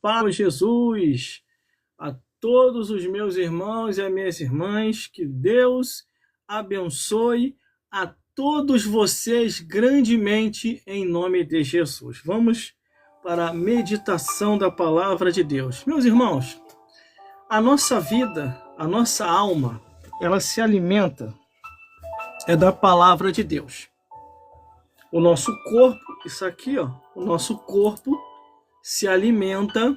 paz, Jesus, a todos os meus irmãos e as minhas irmãs, que Deus abençoe a todos vocês grandemente em nome de Jesus. Vamos para a meditação da palavra de Deus. Meus irmãos, a nossa vida, a nossa alma, ela se alimenta da palavra de Deus. O nosso corpo, isso aqui, ó, o nosso corpo se alimenta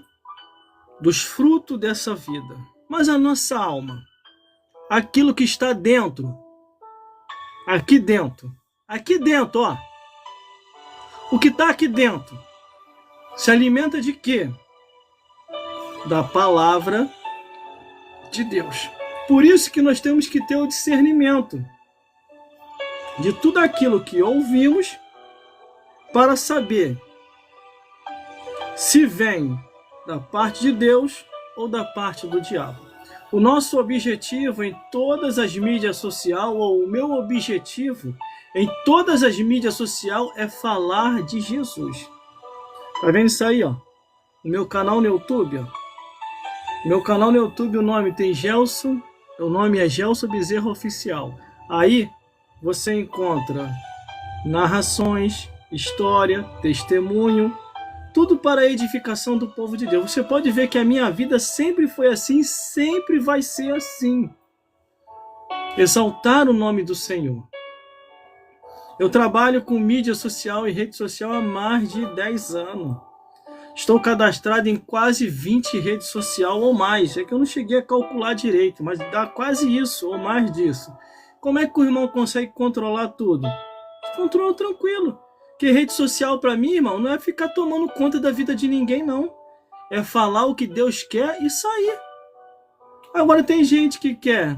dos frutos dessa vida. Mas a nossa alma, aquilo que está dentro, aqui dentro, ó, o que está aqui dentro, se alimenta de quê? Da palavra de Deus. Por isso que nós temos que ter o discernimento de tudo aquilo que ouvimos para saber se vem da parte de Deus ou da parte do diabo. O nosso objetivo em todas as mídias sociais, ou o meu objetivo em todas as mídias sociais, é falar de Jesus. Tá vendo isso aí, ó? O meu canal no YouTube, ó. Meu canal no YouTube, o nome tem Gelson, o nome é Gelson Bezerra Oficial. Aí você encontra narrações, história, testemunho, tudo para a edificação do povo de Deus. Você pode ver que a minha vida sempre foi assim, sempre vai ser assim. Exaltar o nome do Senhor. Eu trabalho com mídia social e rede social há mais de 10 anos. Estou cadastrado em quase 20 redes sociais ou mais. É que eu não cheguei a calcular direito, mas dá quase isso ou mais disso. Como é que o irmão consegue controlar tudo? Controla tranquilo. Porque rede social para mim, irmão, não é ficar tomando conta da vida de ninguém, não. É falar o que Deus quer e sair. Agora tem gente que quer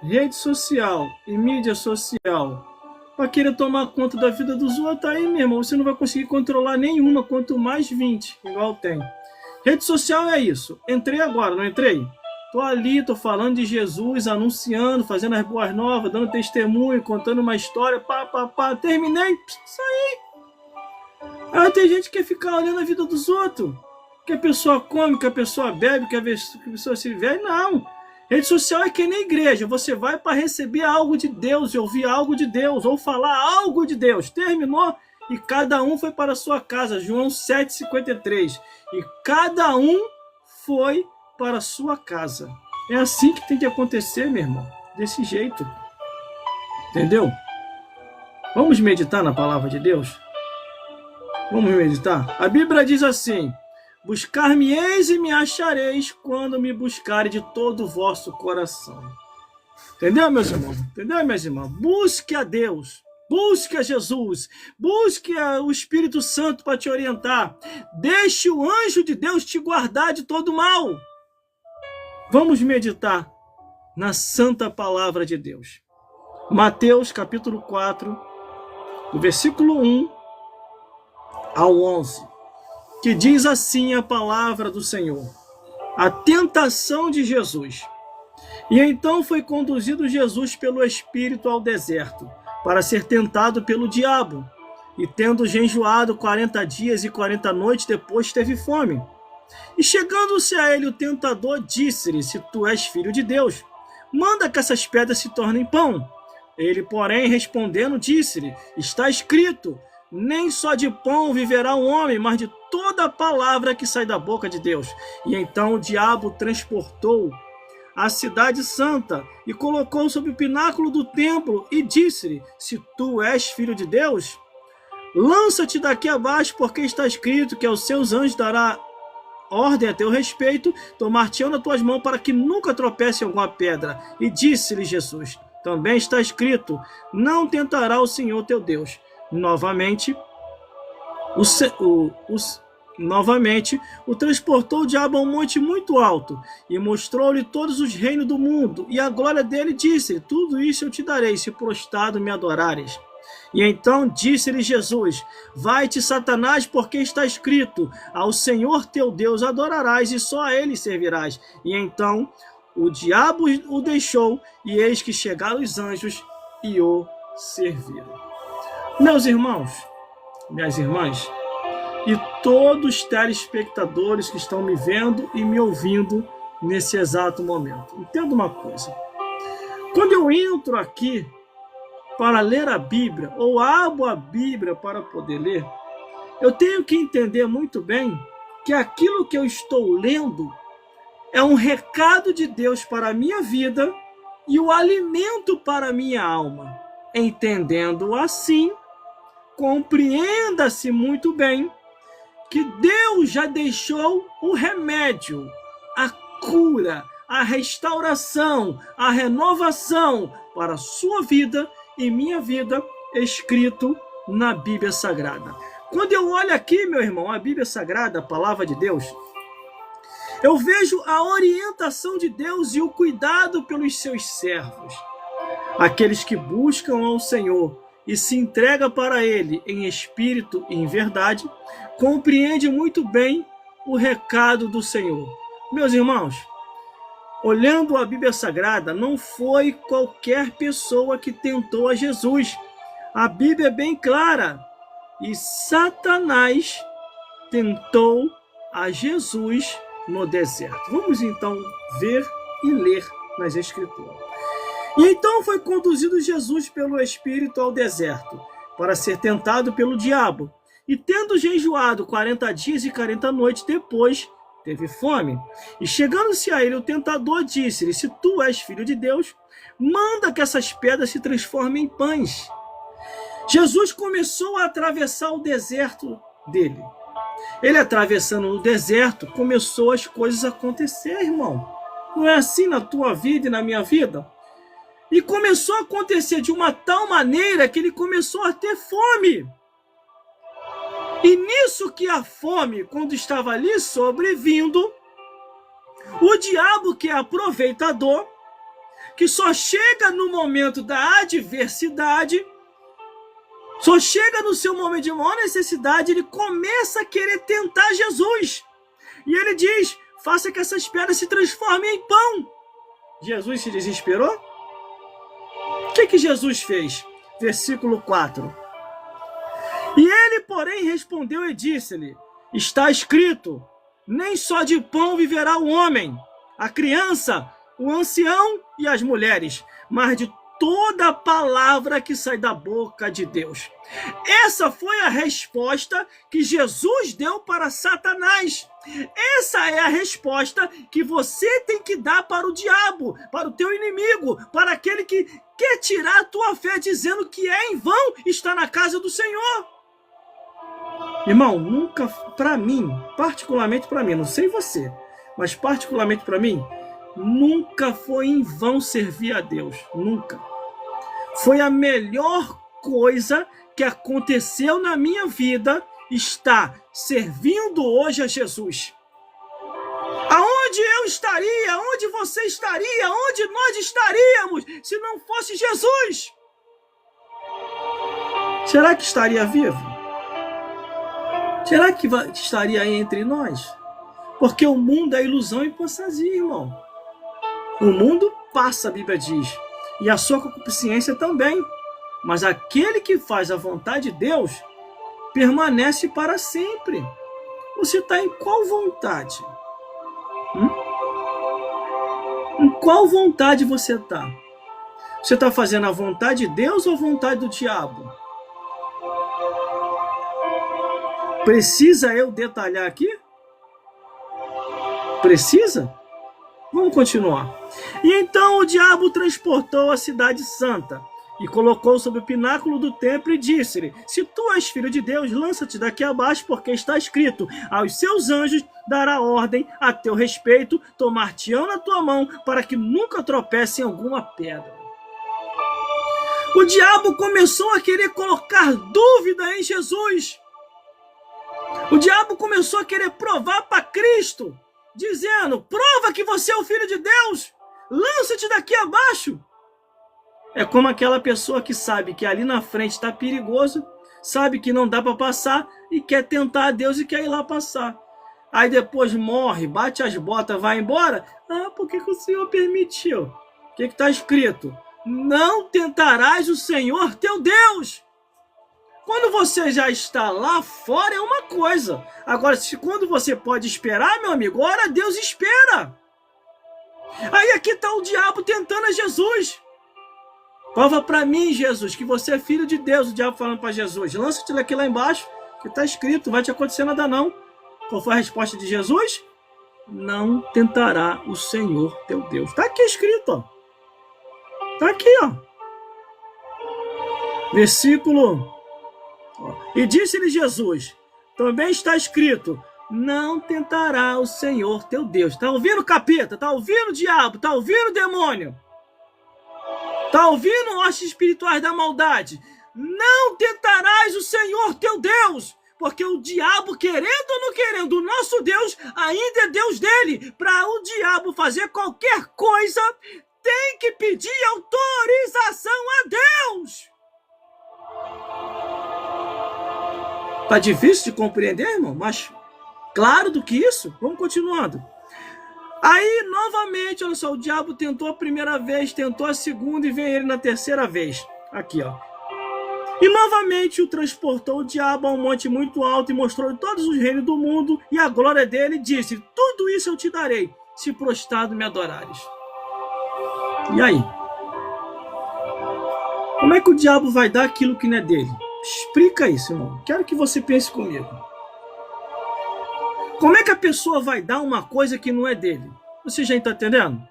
rede social e mídia social para querer tomar conta da vida dos outros. Aí, meu irmão, você não vai conseguir controlar nenhuma, quanto mais 20, igual tem. Rede social é isso. Entrei agora, não entrei? Tô ali, tô falando de Jesus, anunciando, fazendo as boas novas, dando testemunho, contando uma história, terminei, saí. Aí tem gente que quer ficar olhando a vida dos outros. Que a pessoa come, que a pessoa bebe, que a pessoa se vê. Não. Rede social é que nem igreja. Você vai para receber algo de Deus, e ouvir algo de Deus, ou falar algo de Deus. Terminou e cada um foi para a sua casa. João 7,53. E cada um foi para a sua casa. É assim que tem que acontecer, meu irmão. Desse jeito. Entendeu? Vamos meditar na palavra de Deus? Vamos meditar? A Bíblia diz assim: buscar-me-eis e me achareis quando me buscarem de todo o vosso coração. Entendeu, meus irmãos? Entendeu, minhas irmãs? Busque a Deus. Busque a Jesus. Busque o Espírito Santo para te orientar. Deixe o anjo de Deus te guardar de todo mal. Vamos meditar na santa palavra de Deus. Mateus capítulo 4, do versículo 1 ao 11. Que diz assim a palavra do Senhor: a tentação de Jesus. E então foi conduzido Jesus pelo Espírito ao deserto, para ser tentado pelo diabo. E tendo jejuado 40 dias e 40 noites, depois teve fome. E chegando-se a ele o tentador, disse-lhe: se tu és filho de Deus, manda que essas pedras se tornem pão. Ele, porém, respondendo, disse-lhe: está escrito, nem só de pão viverá o homem, mas de toda a palavra que sai da boca de Deus. E então o diabo transportou a cidade santa e colocou sobre o pináculo do templo e disse-lhe: se tu és filho de Deus, lança-te daqui abaixo, porque está escrito que aos seus anjos dará ordem a teu respeito, tomar-te-ão nas tuas mãos para que nunca tropece em alguma pedra. E disse-lhe Jesus: também está escrito, não tentará o Senhor teu Deus. Novamente o transportou o diabo a um monte muito alto e mostrou-lhe todos os reinos do mundo e a glória dele. Disse: tudo isso eu te darei, se prostrado me adorares. E então disse-lhe Jesus: vai-te, Satanás, porque está escrito: ao Senhor teu Deus adorarás e só a ele servirás. E então o diabo o deixou, e eis que chegaram os anjos e o serviram. Meus irmãos, minhas irmãs, e todos os telespectadores que estão me vendo e me ouvindo nesse exato momento, entenda uma coisa: quando eu entro aqui para ler a Bíblia, ou abro a Bíblia para poder ler, eu tenho que entender muito bem que aquilo que eu estou lendo é um recado de Deus para a minha vida e o alimento para a minha alma. Entendendo assim, compreenda-se muito bem que Deus já deixou o remédio, a cura, a restauração, a renovação para a sua vida e minha vida, escrito na Bíblia Sagrada. Quando eu olho aqui, meu irmão, a Bíblia Sagrada, a palavra de Deus, eu vejo a orientação de Deus e o cuidado pelos seus servos, aqueles que buscam ao Senhor e se entregam para Ele em espírito e em verdade, compreende muito bem o recado do Senhor. Meus irmãos, olhando a Bíblia Sagrada, não foi qualquer pessoa que tentou a Jesus. A Bíblia é bem clara. E Satanás tentou a Jesus no deserto. Vamos então ver e ler nas Escrituras. E então foi conduzido Jesus pelo Espírito ao deserto, para ser tentado pelo diabo. E tendo jejuado 40 dias e 40 noites, depois teve fome. E chegando-se a ele, o tentador disse-lhe: se tu és filho de Deus, manda que essas pedras se transformem em pães. Jesus começou a atravessar o deserto dele. Ele atravessando o deserto, começou as coisas a acontecer, irmão. Não é assim na tua vida e na minha vida? E começou a acontecer de uma tal maneira que ele começou a ter fome. E nisso que a fome, quando estava ali sobrevindo, o diabo, que é aproveitador, que só chega no momento da adversidade, só chega no seu momento de maior necessidade, ele começa a querer tentar Jesus. E ele diz: faça que essas pedras se transformem em pão. Jesus se desesperou? O que Jesus fez? Versículo 4. E ele, porém, respondeu e disse-lhe: está escrito, nem só de pão viverá o homem, a criança, o ancião e as mulheres, mas de toda a palavra que sai da boca de Deus. Essa foi a resposta que Jesus deu para Satanás. Essa é a resposta que você tem que dar para o diabo, para o teu inimigo, para aquele que quer tirar a tua fé, dizendo que é em vão estar na casa do Senhor. Irmão, nunca, para mim, particularmente para mim, não sei você, mas particularmente para mim, nunca foi em vão servir a Deus, nunca. Foi a melhor coisa que aconteceu na minha vida, estar servindo hoje a Jesus. Aonde eu estaria, aonde você estaria, aonde nós estaríamos se não fosse Jesus? Será que estaria vivo? Será que estaria aí entre nós? Porque o mundo é ilusão e fantasia, irmão. O mundo passa, a Bíblia diz, e a sua concupiscência também. Mas aquele que faz a vontade de Deus permanece para sempre. Você está em qual vontade? Em qual vontade você está? Você está fazendo a vontade de Deus ou a vontade do diabo? Precisa eu detalhar aqui? Precisa? Vamos continuar. E então o diabo transportou a cidade santa e colocou sobre o pináculo do templo e disse-lhe: se tu és filho de Deus, lança-te daqui abaixo, porque está escrito: aos seus anjos dará ordem a teu respeito, tomar-te-ão na tua mão, para que nunca tropece em alguma pedra. O diabo começou a querer colocar dúvida em Jesus. O diabo começou a querer provar para Cristo, dizendo: prova que você é o Filho de Deus, lança-te daqui abaixo. É como aquela pessoa que sabe que ali na frente está perigoso, sabe que não dá para passar e quer tentar a Deus e quer ir lá passar. Aí depois morre, bate as botas, vai embora. Ah, por que o Senhor permitiu? O que está escrito? Não tentarás o Senhor teu Deus. Quando você já está lá fora é uma coisa. Agora, quando você pode esperar, meu amigo, ora Deus espera. Aí aqui está o diabo tentando a Jesus. Prova para mim, Jesus, que você é filho de Deus. O diabo falando para Jesus. Lança-te aqui lá embaixo, que está escrito, não vai te acontecer nada não. Qual foi a resposta de Jesus? Não tentará o Senhor teu Deus. Está aqui escrito, ó. Está aqui, ó. Versículo. E disse-lhe Jesus, também está escrito, não tentará o Senhor teu Deus. Está ouvindo, capeta? Está ouvindo, diabo? Está ouvindo, demônio? Está ouvindo, hostes espirituais da maldade? Não tentarás o Senhor teu Deus. Porque o diabo, querendo ou não querendo, o nosso Deus ainda é Deus dele. Para o diabo fazer qualquer coisa, tem que pedir autorização a Deus. Tá difícil de compreender, irmão? Mas claro do que isso. Vamos continuando. Aí, novamente, olha só, o diabo tentou a primeira vez, tentou a segunda e veio ele na terceira vez. Aqui, ó. E novamente o transportou o diabo a um monte muito alto e mostrou todos os reinos do mundo e a glória dele, e disse, tudo isso eu te darei, se prostrado me adorares. E aí? Como é que o diabo vai dar aquilo que não é dele? Explica isso, irmão. Quero que você pense comigo. Como é que a pessoa vai dar uma coisa que não é dele? Você já está entendendo?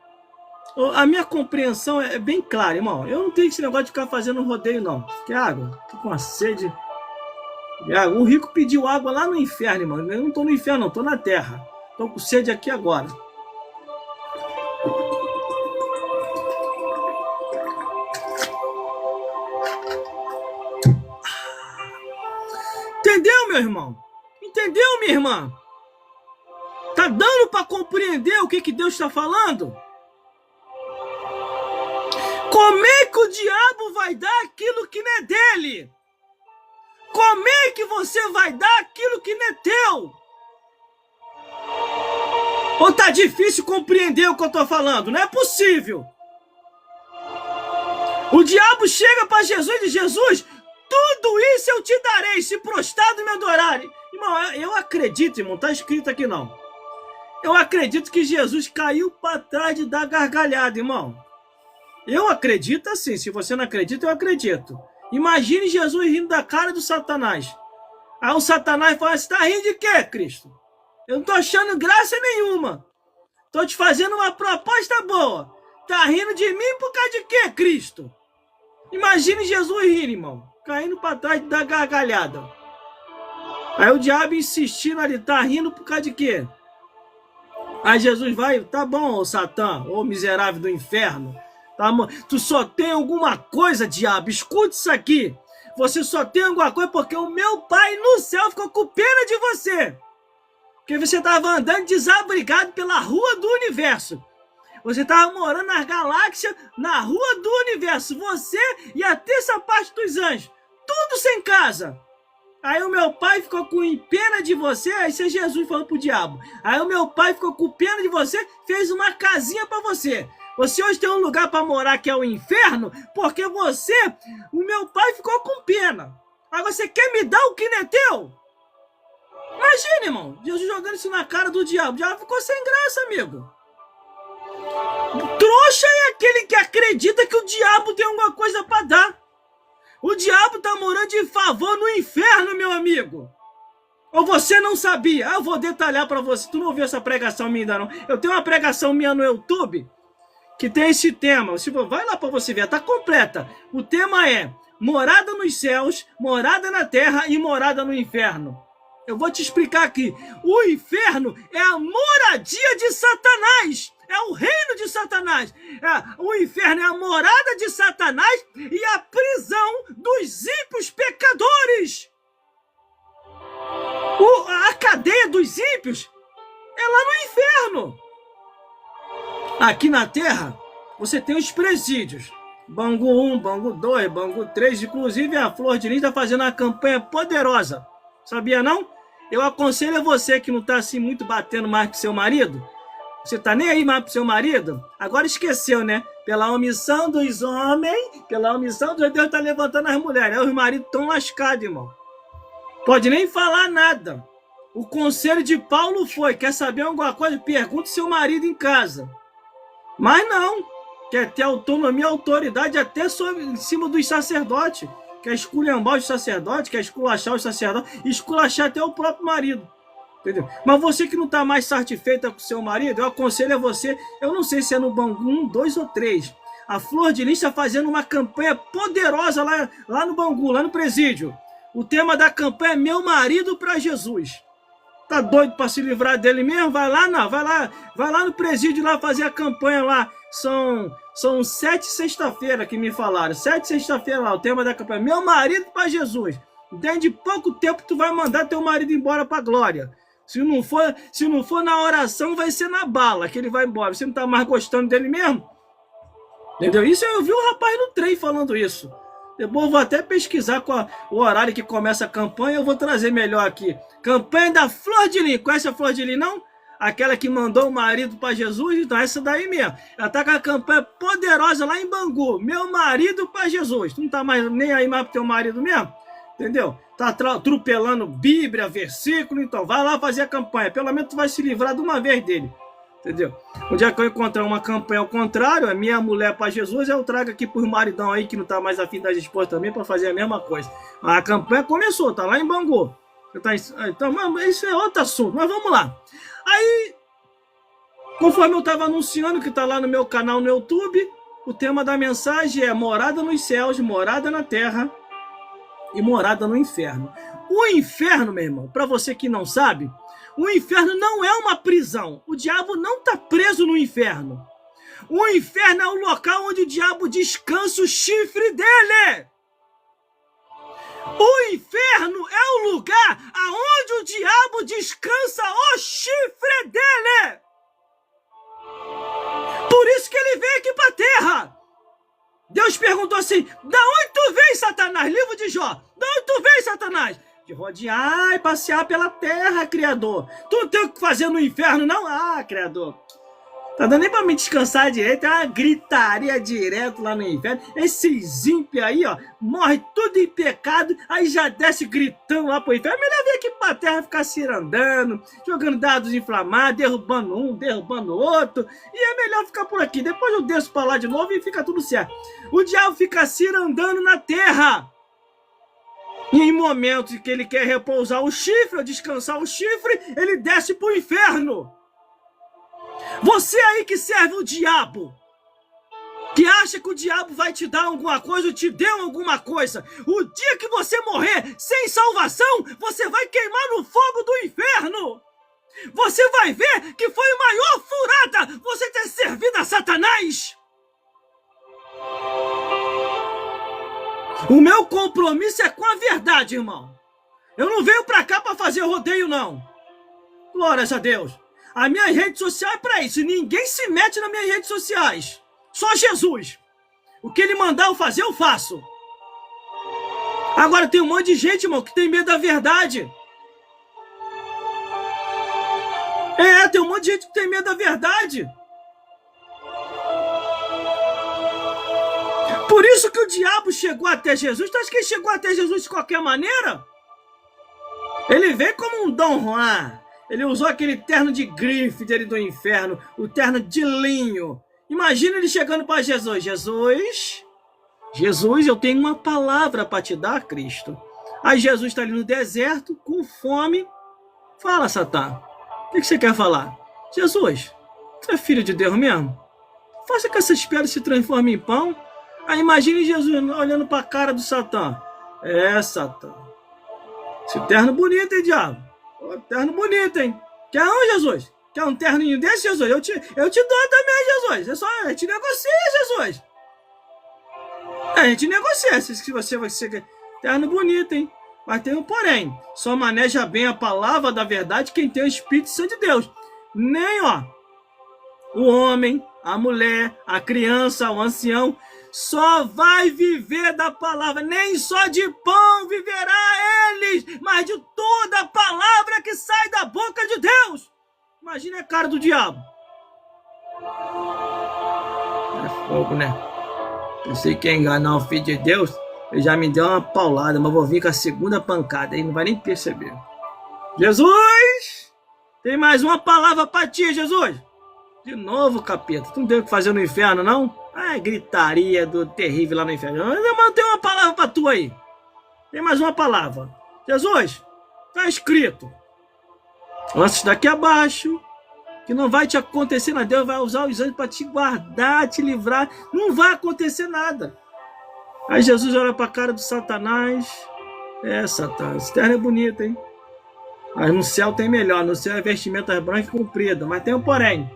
A minha compreensão é bem clara, irmão. Eu não tenho esse negócio de ficar fazendo rodeio, não. Quer água? Tô com uma sede. O rico pediu água lá no inferno, irmão. Eu não tô no inferno, não. Tô na terra. Tô com sede aqui agora. Entendeu, meu irmão? Entendeu, minha irmã? Tá dando para compreender o que Deus está falando? Como é que o diabo vai dar aquilo que não é dele? Como é que você vai dar aquilo que não é teu? Ou tá difícil compreender o que eu tô falando? Não é possível. O diabo chega para Jesus e diz, Jesus, tudo isso eu te darei, se prostrado me adorarem. Irmão, eu acredito, irmão, tá escrito aqui não. Eu acredito que Jesus caiu para trás de dar gargalhada, irmão. Eu acredito assim, se você não acredita, eu acredito. Imagine Jesus rindo da cara do Satanás. Aí o Satanás fala, você tá rindo de quê, Cristo? Eu não tô achando graça nenhuma. Tô te fazendo uma proposta boa. Tá rindo de mim por causa de quê, Cristo? Imagine Jesus rindo, irmão. Caindo para trás da gargalhada. Aí o diabo insistindo ali, tá rindo por causa de quê? Aí Jesus vai, tá bom, ô Satã, ô miserável do inferno. Tá, tu só tem alguma coisa, diabo, escute isso aqui. Você só tem alguma coisa porque o meu pai no céu ficou com pena de você. Porque você estava andando desabrigado pela rua do universo. Você estava morando nas galáxias, na rua do universo. Você e a terça parte dos anjos. Tudo sem casa. Aí o meu pai ficou com pena de você. Aí isso é Jesus falando pro diabo. Aí o meu pai ficou com pena de você, fez uma casinha para você. Você hoje tem um lugar para morar que é o inferno, porque você, o meu pai ficou com pena. Agora você quer me dar o que não é teu? Imagina, irmão, Jesus jogando isso na cara do diabo. O diabo ficou sem graça, amigo. Trouxa é aquele que acredita que o diabo tem alguma coisa para dar. O diabo tá morando de favor no inferno, meu amigo. Ou você não sabia? Eu vou detalhar para você. Tu não ouviu essa pregação minha ainda não? Eu tenho uma pregação minha no YouTube que tem esse tema. Vai lá para você ver, tá completa. O tema é morada nos céus, morada na terra e morada no inferno. Eu vou te explicar aqui. O inferno é a moradia de Satanás. É o reino de Satanás. O inferno é a morada de Satanás e a prisão dos ímpios pecadores. A cadeia dos ímpios é lá no inferno. Aqui na terra, você tem os presídios. Bangu 1, Bangu 2, Bangu 3. Inclusive a Flor de Lis está fazendo uma campanha poderosa. Sabia não? Eu aconselho a você que não está assim muito batendo mais pro seu marido. Você tá nem aí mais pro seu marido? Agora esqueceu, né? Pela omissão dos homens, pela omissão de Deus tá levantando as mulheres. Aí os maridos estão lascados, irmão. Pode nem falar nada. O conselho de Paulo foi: quer saber alguma coisa? Pergunte seu marido em casa. Mas não. Quer ter autonomia e autoridade até em cima dos sacerdotes. Quer esculhambar os sacerdotes, quer esculachar os sacerdotes, esculachar até o próprio marido. Entendeu? Mas você que não está mais satisfeita com o seu marido, eu aconselho a você, eu não sei se é no Bangu 1, 2 ou 3. A Flor de Lis está fazendo uma campanha poderosa lá no Bangu, lá no presídio. O tema da campanha é Meu Marido para Jesus. Tá doido para se livrar dele mesmo? Vai lá, não, vai lá no presídio lá fazer a campanha lá. São 7 sexta-feira que me falaram. 7 sexta-feira lá, o tema da campanha. Meu marido para Jesus. Dentro de pouco tempo tu vai mandar teu marido embora para a glória. Se não for na oração, vai ser na bala que ele vai embora. Você não tá mais gostando dele mesmo? Entendeu? Isso eu vi um rapaz no trem falando isso. Depois eu vou até pesquisar o horário que começa a campanha. Eu vou trazer melhor aqui. Campanha da Flor de Lis. Conhece a Flor de Lis, não? Aquela que mandou o marido para Jesus. Então essa daí mesmo. Ela tá com a campanha poderosa lá em Bangu. Meu marido para Jesus. Tu não tá nem aí mais pro teu marido mesmo? Entendeu? Tá atropelando Bíblia, versículo. Então vai lá fazer a campanha. Pelo menos tu vai se livrar de uma vez dele. Entendeu? O dia que eu encontrar uma campanha ao contrário, a minha mulher para Jesus, eu trago aqui pros maridão aí que não tá mais afim das esposas também para fazer a mesma coisa. A campanha começou, tá lá em Bangu. Então, isso é outro assunto, mas vamos lá. Aí, conforme eu tava anunciando, que tá lá no meu canal no YouTube, o tema da mensagem é morada nos céus, morada na terra e morada no inferno. O inferno, meu irmão, para você que não sabe, o inferno não é uma prisão. O diabo não está preso no inferno. O inferno é o local onde o diabo descansa o chifre dele. O inferno é o lugar aonde o diabo descansa o chifre dele. Por isso que ele veio aqui para a terra. Deus perguntou assim: da onde tu vem, Satanás? Livro de Jó. Da onde tu vem, Satanás? De rodear e passear pela terra, Criador. Tu não tem o que fazer no inferno, não? Ah, Criador. Tá dando nem pra me descansar direito. É uma gritaria direto lá no inferno. Esses ímpios aí, ó, morre tudo em pecado, aí já desce gritando lá pro inferno. Melhor vir aqui pra terra ficar cirandando, jogando dados inflamados, derrubando um, derrubando outro. E é melhor ficar por aqui. Depois eu desço pra lá de novo e fica tudo certo. O diabo fica cirandando na terra. E em momentos em que ele quer repousar o chifre, ou descansar o chifre, ele desce pro inferno. Você aí que serve o diabo, que acha que o diabo vai te dar alguma coisa, ou te deu alguma coisa, o dia que você morrer sem salvação, você vai queimar no fogo do inferno. Você vai ver que foi a maior furada você ter servido a Satanás. O meu compromisso é com a verdade, irmão. Eu não venho pra cá pra fazer rodeio, não. Glórias a Deus. A minha rede social é pra isso. Ninguém se mete nas minhas redes sociais. Só Jesus. O que ele mandar eu fazer, eu faço. Agora tem um monte de gente, irmão, que tem medo da verdade. Tem um monte de gente que tem medo da verdade. Por isso que o diabo chegou até Jesus. Tu acha que ele chegou até Jesus de qualquer maneira? Ele veio como um Dom Juan. Ele usou aquele terno de grife dele do inferno, o terno de linho. Imagina ele chegando para Jesus. Jesus, eu tenho uma palavra para te dar, Cristo. Aí Jesus está ali no deserto, com fome. Fala, Satã. O que você quer falar? Jesus, você é filho de Deus mesmo? Faça que essas pedras se transformem em pão. Aí imagine Jesus olhando para a cara do Satã. Satã. Esse terno bonito, hein, diabo? Terno bonito, hein? Quer um, Jesus? Quer um terninho desse, Jesus? Eu te dou também, Jesus. A gente negocia, Jesus. A gente negocia. Se você vai ser terno bonito, hein? Mas tem um porém. Só maneja bem a palavra da verdade quem tem o Espírito Santo de Deus. Nem, o homem, a mulher, a criança, o ancião. só vai viver da palavra. Nem só de pão viverá eles, mas de toda a palavra que sai da boca de Deus. Imagina a cara do diabo. É fogo, né? Pensei que ia enganar o filho de Deus. Ele já me deu uma paulada, mas vou vir com a segunda pancada. Aí não vai nem perceber. Jesus! Tem mais uma palavra para ti, Jesus. De novo, capeta. Tu não tem o que fazer no inferno, não? Ah, gritaria do terrível lá no inferno. Mas tem uma palavra para tu aí. Tem mais uma palavra. Jesus, tá escrito. Lança isso daqui abaixo. Que não vai te acontecer nada. Deus vai usar os anjos para te guardar, te livrar. Não vai acontecer nada. Aí Jesus olha para a cara do Satanás. É, Satanás, essa terra é bonita, hein? Mas no céu tem melhor. No céu é vestimenta branca e comprida. Mas tem um porém.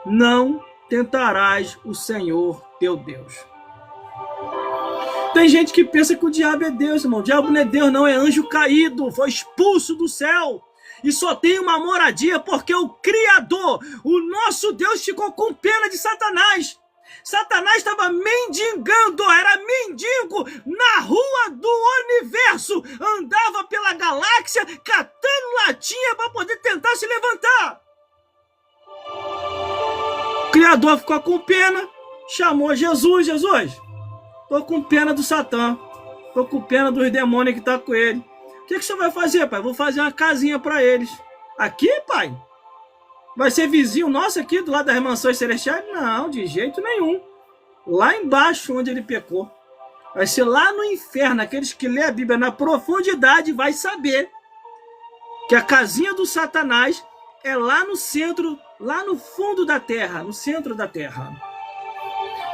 Não tentarás o Senhor teu Deus. Tem gente que pensa que o diabo é Deus, irmão. O diabo não é Deus, não. É anjo caído. Foi expulso do céu. E só tem uma moradia porque o Criador, o nosso Deus, ficou com pena de Satanás. Satanás estava mendigando, era mendigo na rua do universo. Andava pela galáxia catando latinha para poder tentar se levantar. O Criador ficou com pena, chamou Jesus. Jesus, tô com pena do Satã. Tô com pena dos demônios que tá com ele. O que você vai fazer, pai? Vou fazer uma casinha para eles. Aqui, pai? Vai ser vizinho nosso aqui, do lado das mansões celestiais? Não, de jeito nenhum. Lá embaixo, onde ele pecou. Vai ser lá no inferno. Aqueles que lê a Bíblia na profundidade vai saber que a casinha do Satanás é lá no centro, lá no fundo da terra, no centro da terra.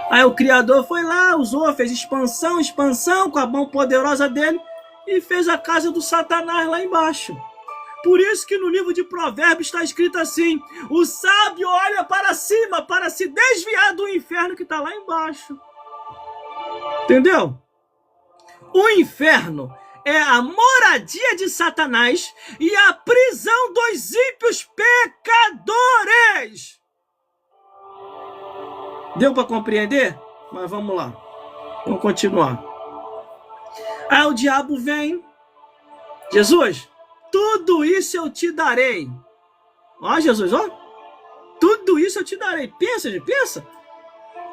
Aí o Criador foi lá, usou, fez expansão com a mão poderosa dele e fez a casa do Satanás lá embaixo. Por isso que no livro de Provérbios está escrito assim: o sábio olha para cima para se desviar do inferno que está lá embaixo. Entendeu? O inferno é a moradia de Satanás e a prisão dos ímpios pecadores. Deu para compreender? Mas vamos lá. Vamos continuar. Aí o diabo vem. Jesus, tudo isso eu te darei. Ó, Jesus, ó. Tudo isso eu te darei. Pensa, pensa.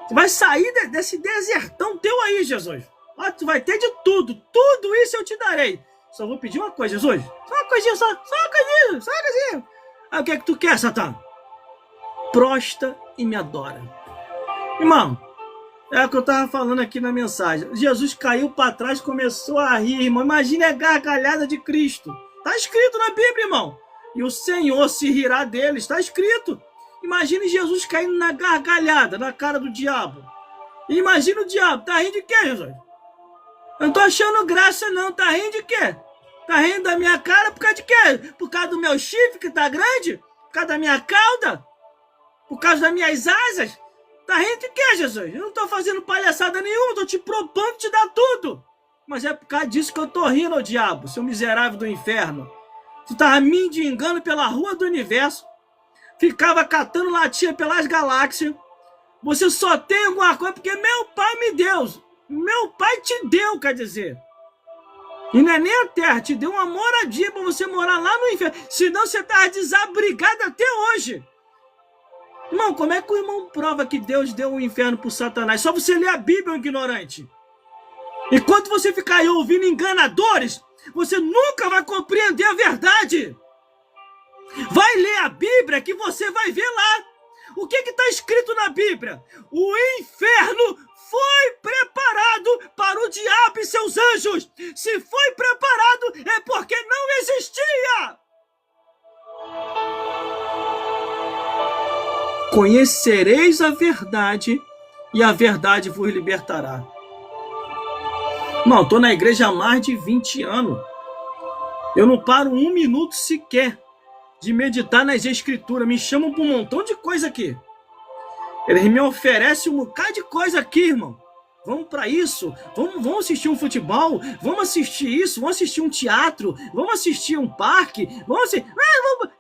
Tu vai sair desse desertão teu aí, Jesus. Ó, tu vai ter de tudo. Tudo isso eu te darei. Só vou pedir uma coisa, Jesus. Só uma coisinha, só uma coisinha, só uma coisinha. Aí o que é que tu quer, Satã? Prosta e me adora. Irmão, é o que eu estava falando aqui na mensagem. Jesus caiu para trás, começou a rir, irmão. Imagina a gargalhada de Cristo. Está escrito na Bíblia, irmão. E o Senhor se rirá dele. Está escrito. Imagine Jesus caindo na gargalhada, na cara do diabo. E imagina o diabo. Tá rindo de quê, Jesus? Eu não tô achando graça, não. Tá rindo de quê? Tá rindo da minha cara por causa de quê? Por causa do meu chifre que tá grande? Por causa da minha cauda? Por causa das minhas asas? Tá rindo de quê, Jesus? Eu não tô fazendo palhaçada nenhuma, tô te propondo te dar tudo. Mas é por causa disso que eu tô rindo, ô diabo, seu miserável do inferno. Tu tava mendigando pela rua do universo, ficava catando latinha pelas galáxias. Você só tem alguma coisa porque meu pai me deu. Meu pai te deu, quer dizer. E não é nem a terra, te deu uma moradia pra você morar lá no inferno. Senão você tava desabrigado até hoje. Irmão, como é que o irmão prova que Deus deu um inferno pro Satanás? Só você ler a Bíblia, ignorante. Enquanto você ficar aí ouvindo enganadores, você nunca vai compreender a verdade. Vai ler a Bíblia que você vai ver lá. O que está escrito na Bíblia? O inferno foi preparado para o diabo e seus anjos. Se foi preparado, é porque não existia. Conhecereis a verdade e a verdade vos libertará. Não, estou na igreja há mais de 20 anos. Eu não paro um minuto sequer de meditar nas escrituras. Me chamam para um montão de coisa aqui. Eles me oferecem um bocado de coisa aqui, irmão. Vamos para isso, vamos assistir um futebol, vamos assistir isso, vamos assistir um teatro, vamos assistir um parque,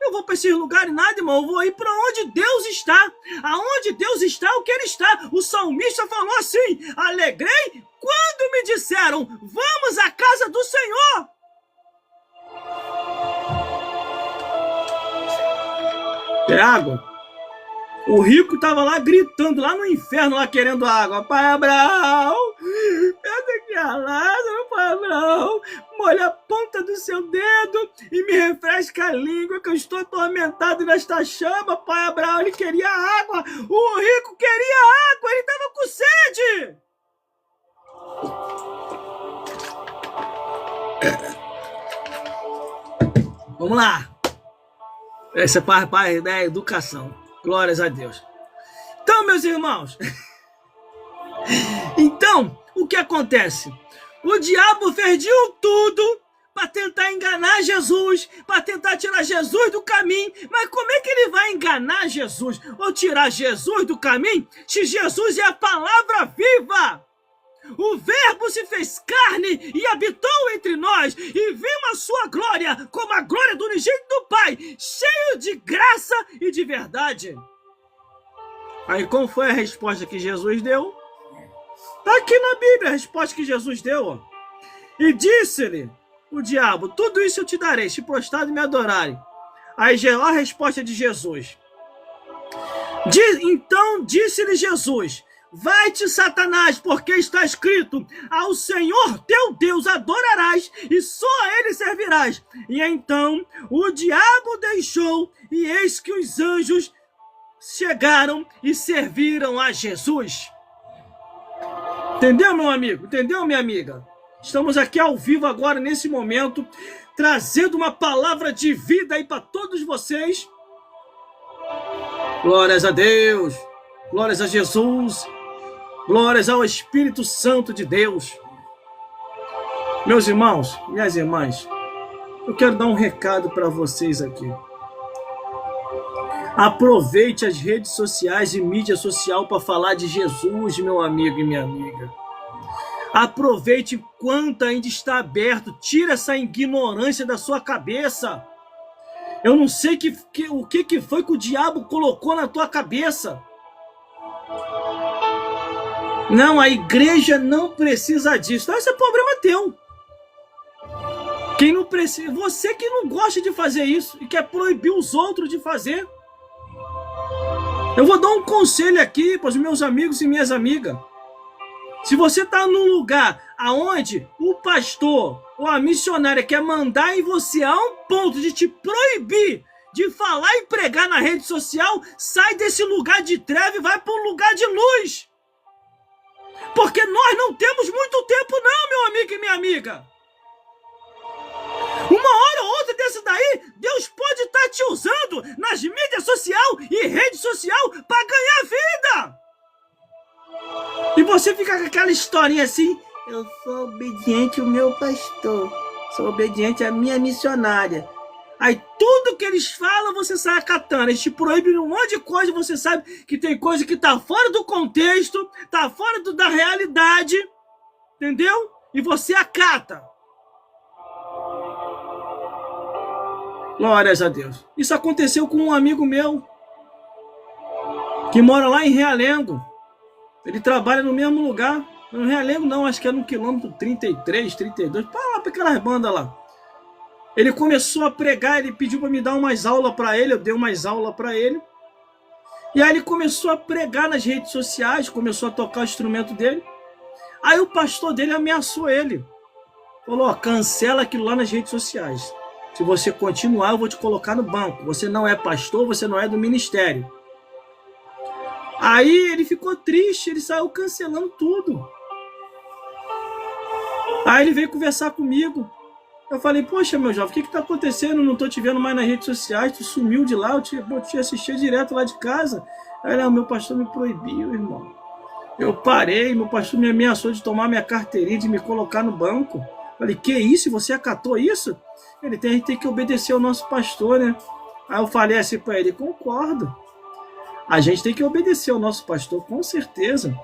eu vou para esses lugares nada, irmão, eu vou ir para onde Deus está. Aonde Deus está, o que Ele está. O salmista falou assim: alegrei quando me disseram, vamos à casa do Senhor. É água. O rico estava lá gritando, lá no inferno, lá querendo água. Pai Abraão, eu tenho que lado, Pai Abraão, molha a ponta do seu dedo e me refresca a língua, que eu estou atormentado nesta chama. Pai Abraão, ele queria água. O rico queria água, ele estava com sede. Vamos lá. Essa é parte da educação. Glórias a Deus. Então, meus irmãos, então, o que acontece? O diabo fez de tudo para tentar enganar Jesus, para tentar tirar Jesus do caminho. Mas como é que ele vai enganar Jesus ou tirar Jesus do caminho se Jesus é a palavra viva? O Verbo se fez carne e habitou entre nós, e viu a sua glória como a glória do unigênito do Pai, cheio de graça e de verdade. Aí qual foi a resposta que Jesus deu? Está aqui na Bíblia a resposta que Jesus deu. Ó. E disse-lhe o diabo: tudo isso eu te darei, se prostrado e me adorarem. Aí a resposta de Jesus. Então disse-lhe Jesus: vai-te, Satanás, porque está escrito: ao Senhor teu Deus adorarás e só a ele servirás. E então o diabo deixou, e eis que os anjos chegaram e serviram a Jesus. Entendeu, meu amigo? Entendeu, minha amiga? Estamos aqui ao vivo agora, nesse momento, trazendo uma palavra de vida aí para todos vocês. Glórias a Deus, glórias a Jesus, glórias ao Espírito Santo de Deus. Meus irmãos, minhas irmãs, eu quero dar um recado para vocês aqui. Aproveite as redes sociais e mídia social para falar de Jesus, meu amigo e minha amiga. Aproveite enquanto ainda está aberto. Tira essa ignorância da sua cabeça. Eu não sei o que foi que o diabo colocou na tua cabeça. Não, a igreja não precisa disso. Esse é problema teu. Quem não precisa, você que não gosta de fazer isso e quer proibir os outros de fazer. Eu vou dar um conselho aqui para os meus amigos e minhas amigas. Se você está num lugar aonde o pastor ou a missionária quer mandar em você a um ponto de te proibir de falar e pregar na rede social, sai desse lugar de treva e vai para um lugar de luz. Porque nós não temos muito tempo não, meu amigo e minha amiga. Uma hora ou outra desse daí, Deus pode estar te usando nas mídias sociais e rede social para ganhar vida. E você fica com aquela historinha assim: eu sou obediente ao meu pastor, sou obediente à minha missionária. Aí tudo que eles falam você sai acatando. Eles te proíbem um monte de coisa, você sabe que tem coisa que tá fora do contexto, tá fora da realidade, entendeu? E você acata. Glórias a Deus. Isso aconteceu com um amigo meu que mora lá em Realengo. Ele trabalha no mesmo lugar. No Realengo não, acho que é no quilômetro 33, 32, para lá, para aquelas bandas lá. Ele começou a pregar, ele pediu para me dar umas aulas para ele, eu dei umas aulas para ele. E aí ele começou a pregar nas redes sociais, começou a tocar o instrumento dele. Aí o pastor dele ameaçou ele. Falou: ó, cancela aquilo lá nas redes sociais. Se você continuar, eu vou te colocar no banco. Você não é pastor, você não é do ministério. Aí ele ficou triste, ele saiu cancelando tudo. Aí ele veio conversar comigo. Eu falei: poxa, meu jovem, o que está acontecendo? Eu não estou te vendo mais nas redes sociais, tu sumiu de lá, eu te assistia direto lá de casa. Aí o meu pastor me proibiu, irmão. Eu parei, meu pastor me ameaçou de tomar minha carteirinha, de me colocar no banco. Falei: que isso? Você acatou isso? A gente tem que obedecer ao nosso pastor, né? Aí eu falei assim para ele: concordo. A gente tem que obedecer ao nosso pastor, com certeza.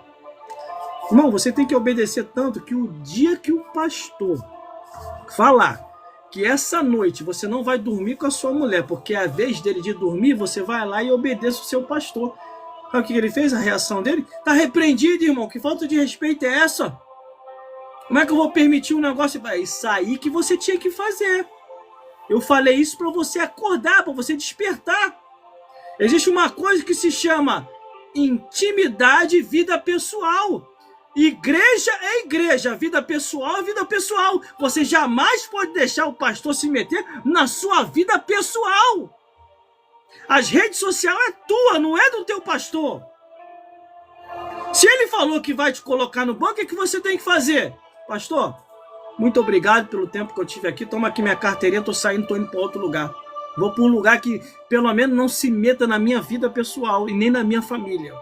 Irmão, você tem que obedecer tanto que o dia que o pastor falar que essa noite você não vai dormir com a sua mulher, porque é a vez dele de dormir, você vai lá e obedeça o seu pastor. Sabe o que ele fez? A reação dele? Tá repreendido, irmão. Que falta de respeito é essa? Como é que eu vou permitir um negócio? É isso aí que você tinha que fazer. Eu falei isso para você acordar, para você despertar. Existe uma coisa que se chama intimidade e vida pessoal. Igreja é igreja, vida pessoal é vida pessoal. Você jamais pode deixar o pastor se meter na sua vida pessoal. As redes sociais é tua, não é do teu pastor. Se ele falou que vai te colocar no banco, o que você tem que fazer? Pastor, muito obrigado pelo tempo que eu tive aqui. Toma aqui minha carteirinha, tô saindo, tô indo para outro lugar. Vou para um lugar que pelo menos não se meta na minha vida pessoal e nem na minha família.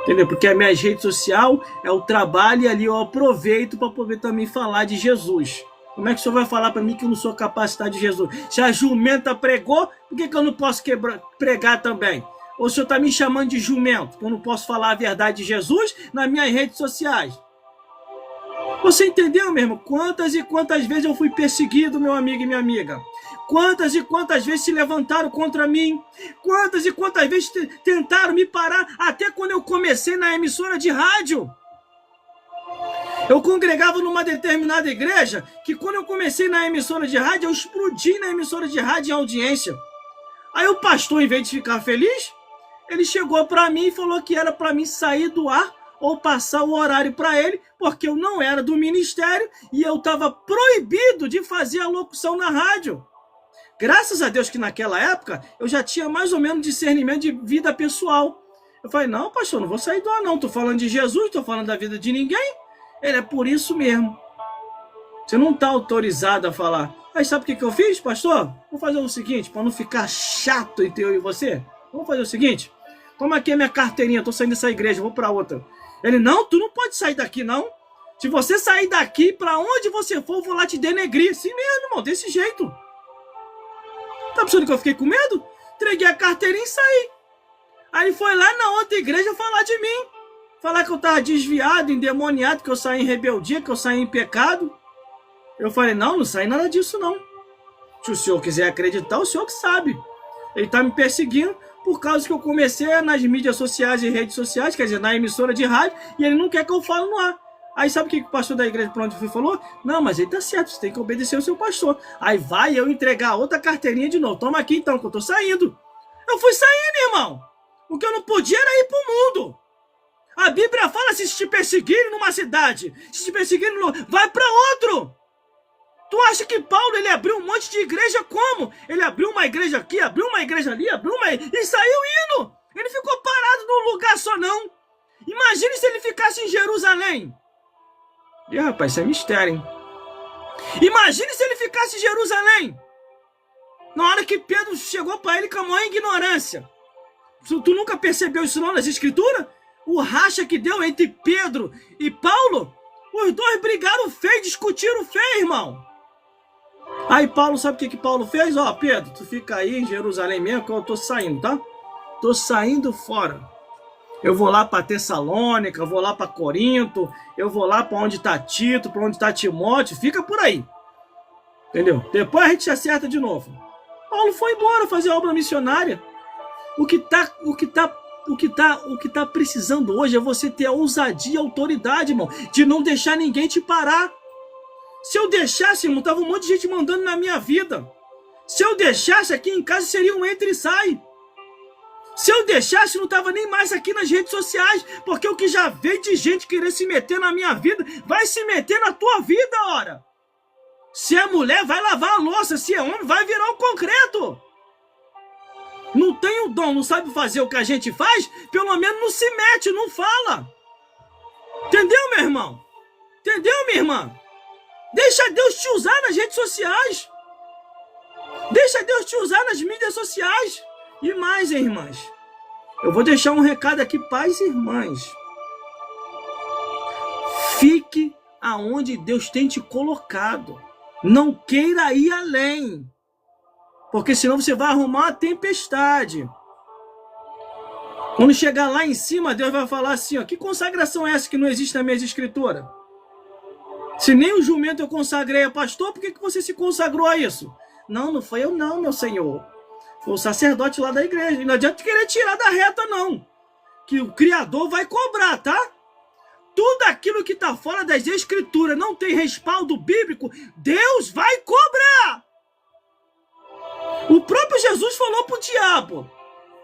Entendeu? Porque a minha rede social é o trabalho e ali eu aproveito para poder também falar de Jesus. Como é que o senhor vai falar para mim que eu não sou capacitado de Jesus? Se a jumenta pregou, por que eu não posso pregar também? Ou o senhor está me chamando de jumento, que eu não posso falar a verdade de Jesus nas minhas redes sociais? Você entendeu, meu irmão? Quantas e quantas vezes eu fui perseguido, meu amigo e minha amiga? Quantas e quantas vezes se levantaram contra mim? Quantas e quantas vezes tentaram me parar? Até quando eu comecei na emissora de rádio. Eu congregava numa determinada igreja que quando eu comecei na emissora de rádio, eu explodi na emissora de rádio em audiência. Aí o pastor, em vez de ficar feliz, ele chegou para mim e falou que era para mim sair do ar ou passar o horário para ele, porque eu não era do ministério e eu estava proibido de fazer a locução na rádio. Graças a Deus que naquela época eu já tinha mais ou menos discernimento de vida pessoal. Eu falei, não, pastor, não vou sair do ar não, estou falando de Jesus, estou falando da vida de ninguém. Ele é por isso mesmo. Você não está autorizado a falar. Aí sabe o que eu fiz, pastor? Vou fazer o seguinte, para não ficar chato entre eu e você. Vamos fazer o seguinte, toma aqui a minha carteirinha, estou saindo dessa igreja, vou para outra. Ele, não, tu não pode sair daqui não. Se você sair daqui, para onde você for, eu vou lá te denegrir. Assim mesmo, irmão, desse jeito. Tá pensando que eu fiquei com medo? Entreguei a carteirinha e saí. Aí ele foi lá na outra igreja falar de mim. Falar que eu tava desviado, endemoniado, que eu saí em rebeldia, que eu saí em pecado. Eu falei, não saí nada disso não. Se o senhor quiser acreditar, o senhor que sabe. Ele tá me perseguindo por causa que eu comecei nas mídias sociais e redes sociais, quer dizer, na emissora de rádio, e ele não quer que eu fale no ar. Aí sabe o que o pastor da igreja para onde eu fui falou? Não, mas ele tá certo, você tem que obedecer o seu pastor. Aí vai eu entregar outra carteirinha de novo. Toma aqui então, que eu tô saindo. Eu fui saindo, irmão. O que eu não podia era ir pro mundo. A Bíblia fala, se te perseguirem numa cidade, se te perseguirem, vai para outro. Tu acha que Paulo, ele abriu um monte de igreja como? Ele abriu uma igreja aqui, abriu uma igreja ali, abriu uma... e saiu indo. Ele ficou parado num lugar só não. Imagine se ele ficasse em Jerusalém. E rapaz, isso é mistério, hein? Imagine se ele ficasse em Jerusalém. Na hora que Pedro chegou para ele com a maior ignorância. Tu nunca percebeu isso não nas escrituras? O racha que deu entre Pedro e Paulo? Os dois brigaram feio, discutiram feio, irmão. Aí Paulo, sabe o que Paulo fez? Ó, Pedro, tu fica aí em Jerusalém mesmo que eu tô saindo, tá? Tô saindo fora. Eu vou lá para Tessalônica, eu vou lá para Corinto, eu vou lá para onde tá Tito, para onde tá Timóteo, fica por aí. Entendeu? Depois a gente se acerta de novo. Paulo foi embora fazer obra missionária. O que tá precisando hoje é você ter a ousadia e a autoridade, irmão, de não deixar ninguém te parar. Se eu deixasse, irmão, tava um monte de gente mandando na minha vida. Se eu deixasse aqui em casa, seria um entra e sai. Se eu deixasse, não tava nem mais aqui nas redes sociais, porque o que já veio de gente querer se meter na minha vida, vai se meter na tua vida, ora. Se é mulher, vai lavar a louça, se é homem, vai virar o concreto. Não tem o dom, não sabe fazer o que a gente faz, pelo menos não se mete, não fala. Entendeu, meu irmão? Entendeu, minha irmã? Deixa Deus te usar nas redes sociais. Deixa Deus te usar nas mídias sociais. E mais, hein, irmãs? Eu vou deixar um recado aqui, pais e irmãs. Fique aonde Deus tem te colocado. Não queira ir além. Porque senão você vai arrumar uma tempestade. Quando chegar lá em cima, Deus vai falar assim, ó, que consagração é essa que não existe na minha escritura? Se nem o jumento eu consagrei a pastor, por que você se consagrou a isso? Não, não foi eu não, meu senhor. Foi o sacerdote lá da igreja. E não adianta querer tirar da reta, não. Que o Criador vai cobrar, tá? Tudo aquilo que está fora das escrituras não tem respaldo bíblico, Deus vai cobrar. O próprio Jesus falou para o diabo,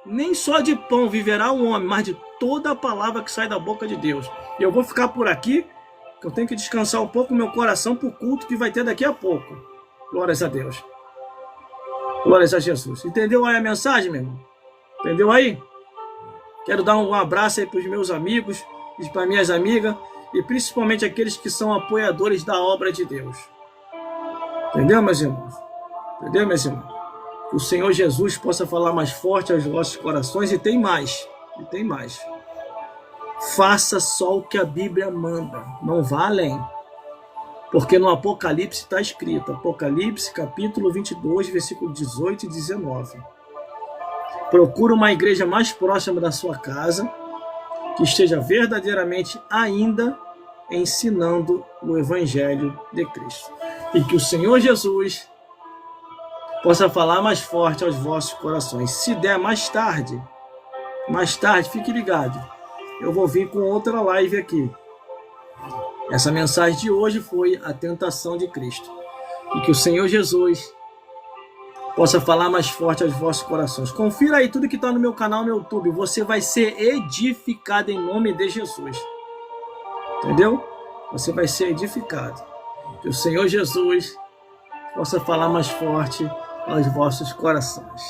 nem só de pão viverá o homem, mas de toda a palavra que sai da boca de Deus. E eu vou ficar por aqui, que eu tenho que descansar um pouco o meu coração para o culto que vai ter daqui a pouco. Glórias a Deus. Glórias a Jesus. Entendeu aí a mensagem, meu irmão? Entendeu aí? Quero dar um abraço aí para os meus amigos e para minhas amigas, e principalmente aqueles que são apoiadores da obra de Deus. Entendeu, meus irmãos? Entendeu, meus irmãos? Que o Senhor Jesus possa falar mais forte aos vossos corações, e tem mais. E tem mais. Faça só o que a Bíblia manda, não vá além. Porque no Apocalipse está escrito, Apocalipse capítulo 22, versículo 18 e 19. Procura uma igreja mais próxima da sua casa, que esteja verdadeiramente ainda ensinando o Evangelho de Cristo. E que o Senhor Jesus possa falar mais forte aos vossos corações. Se der mais tarde, fique ligado. Eu vou vir com outra live aqui. Essa mensagem de hoje foi a tentação de Cristo. E que o Senhor Jesus possa falar mais forte aos vossos corações. Confira aí tudo que está no meu canal no YouTube. Você vai ser edificado em nome de Jesus. Entendeu? Você vai ser edificado. Que o Senhor Jesus possa falar mais forte aos vossos corações.